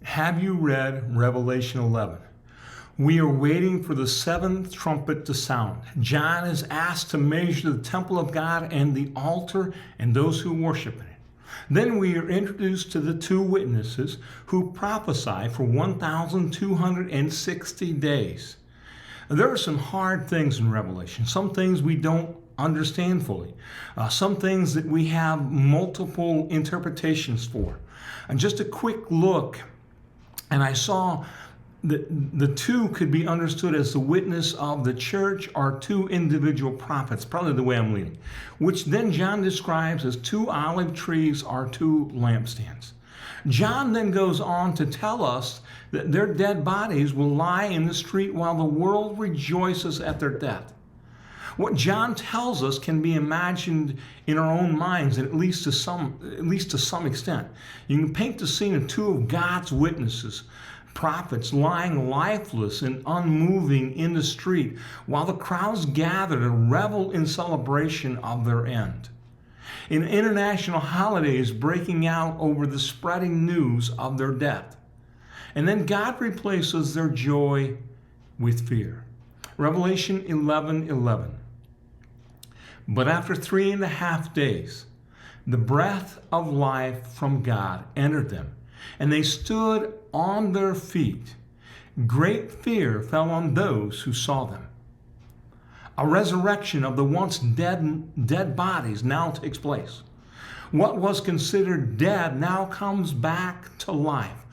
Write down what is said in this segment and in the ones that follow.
Have you read Revelation 11? We are waiting for the seventh trumpet to sound. John is asked to measure the temple of God and the altar and those who worship in it. Then we are introduced to the two witnesses who prophesy for 1,260 days. There are some hard things in Revelation, some things we don't understand fully, some things that we have multiple interpretations for. And just a quick look, and I saw that the two could be understood as the witness of the church or two individual prophets, probably the way I'm leaning, which then John describes as two olive trees or two lampstands. John then goes on to tell us that their dead bodies will lie in the street while the world rejoices at their death. What John tells us can be imagined in our own minds, at least to some extent. You can paint the scene of two of God's witnesses, prophets, lying lifeless and unmoving in the street while the crowds gather to revel in celebration of their end. An international holiday is breaking out over the spreading news of their death. And then God replaces their joy with fear. Revelation 11:11. But after 3.5 days, the breath of life from God entered them, and they stood on their feet. Great fear fell on those who saw them. A resurrection of the once dead bodies now takes place. What was considered dead now comes back to life.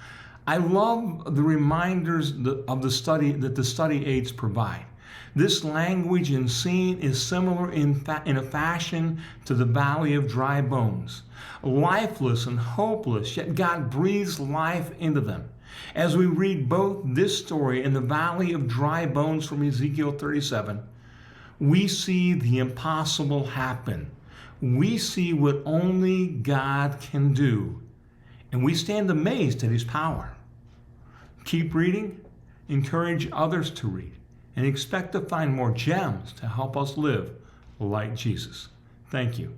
I love the reminders of the study that the study aids provide. This language and scene is similar in a fashion to the valley of dry bones. Lifeless and hopeless, yet God breathes life into them. As we read both this story and the valley of dry bones from Ezekiel 37, we see the impossible happen. We see what only God can do, and we stand amazed at His power. Keep reading, encourage others to read, and expect to find more gems to help us live like Jesus. Thank you.